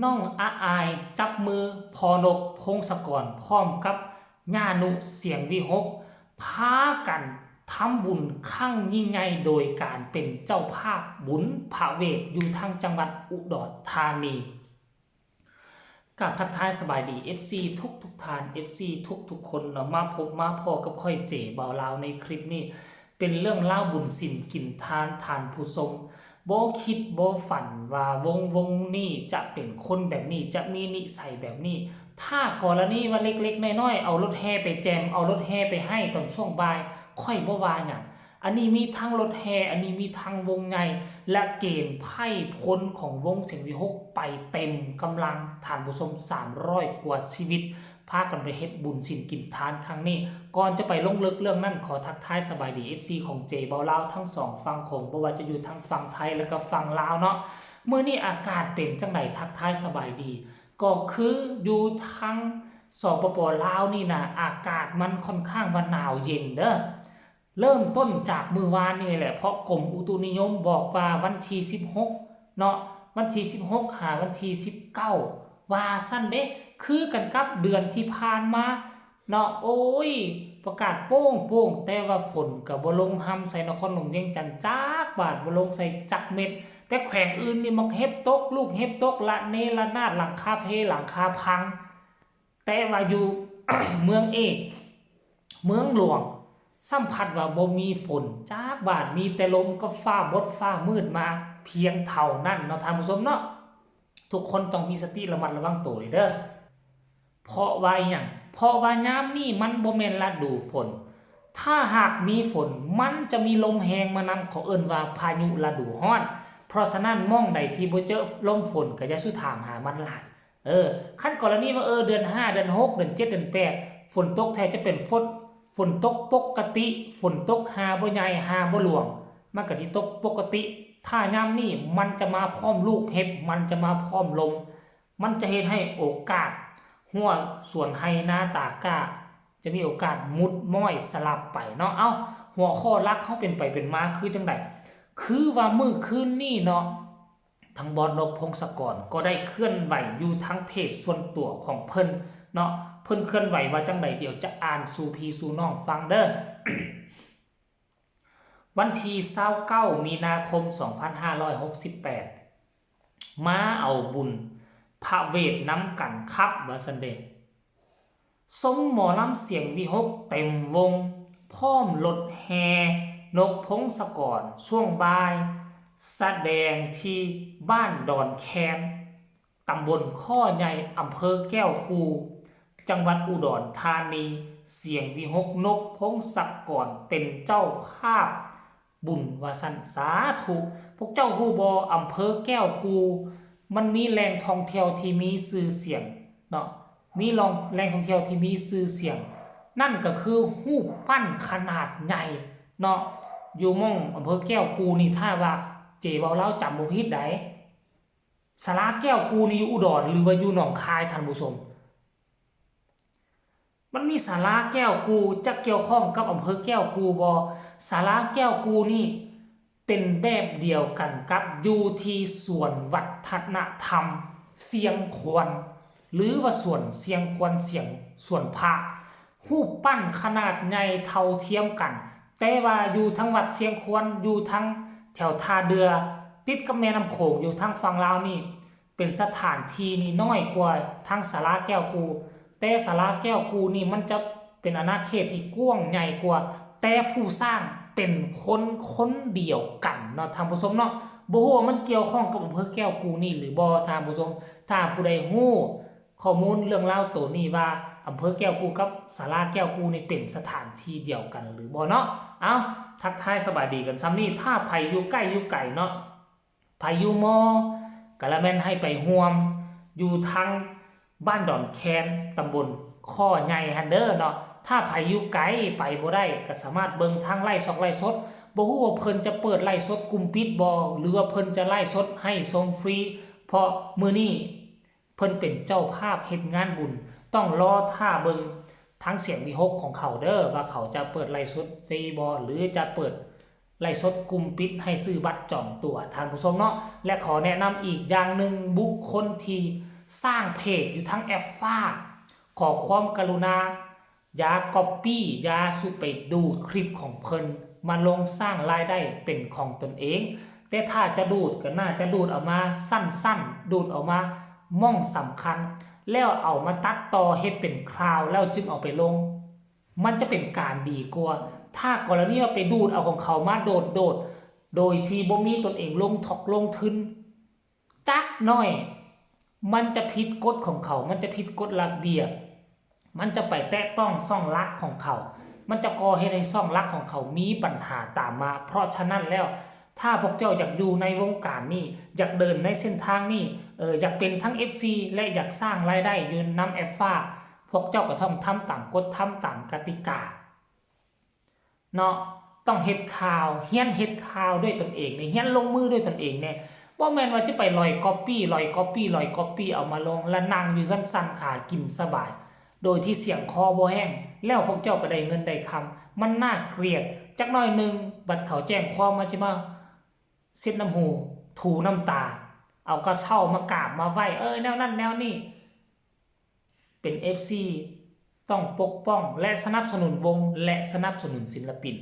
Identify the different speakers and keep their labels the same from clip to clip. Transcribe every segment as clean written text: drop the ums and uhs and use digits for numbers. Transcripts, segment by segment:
Speaker 1: น้องอาอายจับมือพอนกพงศกรพร้อมกับญานุเสียงวิหกพากันทำบุญครั้งยิ่งใหญ่โดยการเป็นเจ้าภาพบุญพระเวทอยู่ทางจังหวัดอุดรธานีกับทักทายสบายดี FC ทุกทาน FC ทุกคนเนาะมาพบมาพอกับค่อยเจ๋เบาลาวในคลิปนี้เป็นเรื่องเล่าบุญสินกินทานผู้ทรงบ่คิดบ่ฝันว่าวงนี้จะเป็นคนแบบนี้จะมีนิสัยแบบนี้ถ้ากรณีว่าเล็กๆน้อยๆเอารถแห่ไปแจมเอารถแห่ไปให้ตอนช่วงบ่ายค่อยบ่ว่าหยังอันนี้มีทั้งรถแห่อันนี้มีทั้งวงใหญ่และเกณฑ์ไพ่พลของวงเสียงวิหกไปเต็มกำลังฐานผู้ชม300กว่าชีวิตพากันไปเฮ็ดบุญสินกินทานครั้งนี้ก่อนจะไปลงลึกเรื่องนั้นขอทักทายสบายดี FC ของเจเบาลาวทั้ง2ฝั่งของบ่ว่าจะอยู่ทั้งฝั่งไทยแล้วก็ฝั่งลาวเนาะเมื่อนี้อากาศเป็นจังไดทักทายสบายดีก็คืออยู่ทั้งสปป.ลาวนี่นะอากาศมันค่อนข้างว่าหนาวเย็นเด้อเริ่มต้นจากมื้อวานนี่แหละเพราะกรมอุตุนิยมบอกว่าวันที่16เนาะวันที่16หาวันที่19ว่าซั่นเด้คือกันกับเดือนที่ผ่านมาเนาะโอ้ยประกาศโป้งแต่ว่าฝนก็บ่ลงห่ำใส่นครหลวงเวียงจันทน์จักบาทบ่ลงใส่จักเม็ดแต่แขวงอื่นนี่มักเฮ็บตกลูกเฮ็บตกละเนระนาดหลังคาเพหลังคาพังแต่ว่าอยู่ เมืองเอกเมืองหลวงสัมผัสว่าบ่มีฝนจักบาทมีแต่ลมก็ฟ้าบดฟ้ามืดมาเพียงเท่านั้นเนาะท่านผู้ชมเนาะทุกคนต้องมีสติระมัดระวังตัวเด้อเพราะว่าหยังเพราะว่ายามนี้มันบ่แม่นฤดูฝนถ้าหากมีฝนมันจะมีลมแรงมานำเขาเอิ้นว่าพายุฤดูร้อนเพราะฉะนั้นมองใดที่บ่เจอลมฝนก็อย่าสุถามหามันหลายคันกรณีว่าเดือน5เดือน6เดือน7เดือน8ฝนตกแท้จะเป็นฝนตกปกติฝนตกหาบ่ใหญ่หาบ่หลวงมันก็สิตกปกติถ้ายามนี้มันจะมาพร้อมลูกเห็บมันจะมาพร้อมลมมันจะเฮ็ดให้โอกาสหัวส่วนไฮนาตากาจะมีโอกาสมุดม้อยสลับไปเนาะหัวข้อลักเขาเป็นไปเป็นมาคือจังไดคือว่ามื้อคืนนี้เนาะทางบอสนกพงศกรก็ได้เคลื่อนไหวอยู่ทั้งเพจส่วนตัวของเพิ่นเนาะเพิ่นเคลื่อนไหวว่าจังไดเดี๋ยวจะอ่านสู่พี่สู่น้องฟังเด้อ วันที่29มีนาคม2568มาเอาบุญพระเวทน้ำกันครับว่าซั่นเด้สมหมอลำเสียงวิหกเต็มวงพร้อมรถแห่นกพงศกรช่วงบ่ายแสดงที่บ้านดอนแคนตำบลข้อใหญ่อำเภอแก้วกูจังหวัดอุดรธานีเสียงวิหกนกพงศกรเป็นเจ้าภาพบุญว่าสันสาธุพวกเจ้าฮู้บ่อำเภอแก้วกูมันมีแหล่งท่องเที่ยวที่มีชื่อเสียงเนาะมีแหล่งท่องเที่ยวที่มีชื่อเสียงนั่นก็คือรูปปั้นขนาดใหญ่เนาะอยู่ม่องอำเภอแก้วกูนี่ถ้าว่าเจเว้าลาวจำบ่ผิดได้ศาลาแก้วกูนี่อยู่อุดรหรือว่าอยู่หนองคายท่านผู้ชมมันมีศาลาแก้วกูจะเกี่ยวข้องกับอำเภอแก้วกูบ่ศาลาแก้วกูนี่เป็นแบบเดียวกันกับอยู่ที่ส่วนวัฒนธรรมเสียงควนหรือว่าส่วนเสียงควนเสียงส่วนพระรูปปั้นขนาดใหญ่เท่าเทียมกันแต่ว่าอยู่ทั้งวัดเสียงควนอยู่ทั้งแถวท่าเรือติดกับแม่น้ำโขงอยู่ทั้งฝั่งลาวนี่เป็นสถานที่นี่น้อยกว่าทั้งศาลาแก้วกูแต่ศาลาแก้วกูนี่มันจะเป็นอาณาเขตที่กว้างใหญ่กว่าแต่ผู้สร้างเป็นคนเดียวกันเนาะท่านผู้ชมเนาะบ่ฮู้ว่ามันเกี่ยวข้องกับอำเภอแก้วกูนี่หรือบ่ท่านผู้ชมถ้าผู้ใดฮู้ข้อมูลเรื่องราวตัวนี้ว่าอำเภอแก้วกูกับศาลาแก้วกูนี่เป็นสถานที่เดียวกันหรือบ่เนาะทักทายสบายดีกันซ้ำนี่ถ้าไผอยู่ใกล้อยู่ไกลเนาะไผอยู่มอกะละแม่นให้ไปร่วมอยู่ทางบ้านดอนแคนตำบลข้อใหญ่ฮันเดอร์เนาะถ้าไผอยู่ไกลไปบ่ได้ก็สามารถเบิ่งทางไลฟ์ไลฟ์สดบ่ฮู้ว่าเพิ่นจะเปิดไลฟ์สดกลุ่มปิดบ่หรือว่าเพิ่นจะไลฟ์สดให้ชมฟรีเพราะมื้อนี้เพิ่นเป็นเจ้าภาพเฮ็ดงานบุญต้องรอท่าเบิ่งทั้งเสียงวิหกของเขาเด้อว่าเขาจะเปิดไลฟ์สดฟรีบ่หรือจะเปิด ไล่สดกลุ่มปิดให้ซื้อบัตรจองตั๋วท่านผู้ชมเนาะและขอแนะนำอีกอย่างหนึ่งบุคคลที่สร้างเพจอยู่ทั้งแอปฟ้าขอความกรุณาอย่าก๊อปปี้อย่าสุไปดูคลิปของเพิ่นมาลงสร้างรายได้เป็นของตนเองแต่ถ้าจะดูดก็น่าจะดูดออกมาสั้นๆดูดออกมาม่องสำคัญแล้วเอามาตัดต่อเฮ็ดเป็นคราวแล้วจึงเอาไปลงมันจะเป็นการดีกว่าถ้ากรณีว่าไปดูดเอาของเขามาโดดโดยที่บ่มีตนเองลงทอกลงทุนจักหน่อยมันจะผิดกฎของเขามันจะผิดกฎระเบียบมันจะไปแตะต้องซ่องลักของเขามันจะก่อให้ในซ่องลักของเขามีปัญหาตามมาเพราะฉะนั้นแล้วถ้าพวกเจ้าอยากอยู่ในวงการนี้อยากเดินในเส้นทางนี้อยากเป็นทั้ง FC และอยากสร้างรายได้ยืนนำแอฟฟ้าพวกเจ้าก็ต้องทำตามกฎทำตามกติกาเนาะต้องเฮ็ดข่าวเฮียนเฮ็ดข่าวด้วยตนเองเนี่ยเฮียนลงมือด้วยตนเองเนี่ยว่าแม่นว่าจะไปลอยก๊อปปี้เอามาลงแล้วนั่งอยู่กันสั่นขากินสบายโดยที่เสียงคอบ่แห้งแล้วพวกเจ้าก็ได้เงินได้คำมันน่าเกลียดจักหน่อยนึงบัดเขาแจ้งความมาใช่มั้ยเช็ดน้ำหูถูน้ำตาเอากระเช้ามากราบมาไหว้แนวนั้นแนวนี้เป็น FC ต้องปกป้องและสนับสนุนวงและสนับสนุนศิลปิน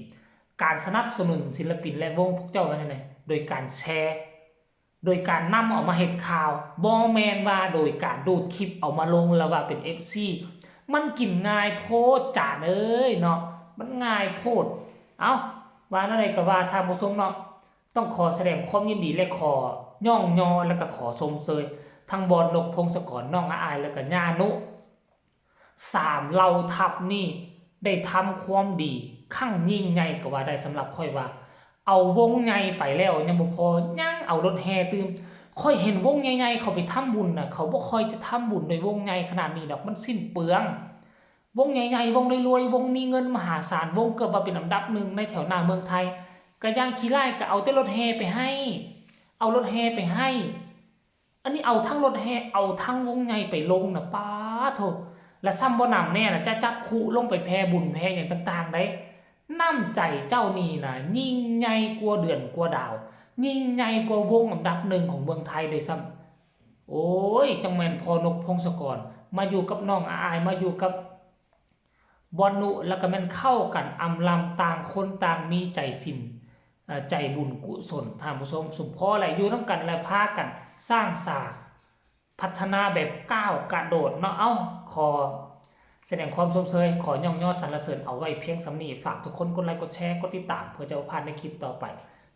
Speaker 1: การสนับสนุนศิลปินและวงพวกเจ้าว่าจังได๋โดยการแชร์โดยการนำออกมาเฮ็ดข่าวบ่แม่นว่าโดยการดูดคลิปเอามาลงแล้วว่าเป็น FC มันกินง่ายโพดจานเนาะมันง่ายโพดเอาว่าอะไรก็ว่าท่านผู้ชมเนาะต้องขอแสดงความยินดีและขอย่องยอแล้วก็ขอชมเชยทั้งบอลนกพงศกรน้องอายแล้วก็ญานุ3เหล่าทัพนี่ได้ทำความดีขั้งยิ่งใหญ่ก็ว่าได้สำหรับค่อยว่าเอาวงใหญ่ไปแล้วยังบ่พอยังเอารถแห่ตื่มค่อยเห็นวงใหญ่ๆเขาไปทำบุญน่ะเขาบ่ค่อยจะทำบุญโดยวงใหญ่ขนาดนี้ดอกมันสิ้นเปลืองวงใหญ่ๆวงรวยๆวงมีเงินมหาศาลวงเกือบว่าเป็นอันดับ1ในแถวหน้าเมืองไทยก็ย่างขี้ไล่ก็เอาแต่รถแห่ไปให้เอารถแห่ไปให้อันนี้เอาทั้งรถแห่เอาทั้งวงใหญ่ไปลงน่ะป๊าโธและซ้ำบ่นำแน่น่ะจะจับคู่ลงไปแผ่บุญแผ่หยังต่างๆได้น้ำใจเจ้านี่น่ะยิ่งใหญ่กว่าเดือนกว่าดาวยิ่งใหญ่กว่าวงอันดับ1ของเมืองไทยด้วยซ้ำโอ้ยจังแม่นพอนกพงศกรมาอยู่กับน้องอายมาอยู่กับบอนุแล้วก็แม่นเข้ากันอำลำต่างคนต่างมีใจสินใจบุญกุศลท่านผู้ชมสมพออะไรอยู่นำกันและพากันสร้างสาพัฒนาแบบก้าวกระโดดเนาะขอแสดงความชมเชยขอย่องยอดสรรเสริญเอาไว้เพียงสำนี้ฝากทุกคนกดไลค์กดแชร์กดติดตามเพื่อจะพลาดในคลิปต่อไป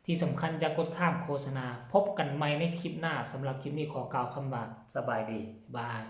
Speaker 1: ที่สำคัญอย่ากดข้ามโฆษณาพบกันใหม่ในคลิปหน้าสำหรับคลิปนี้ขอกล่าวคำว่าสบายดีบาย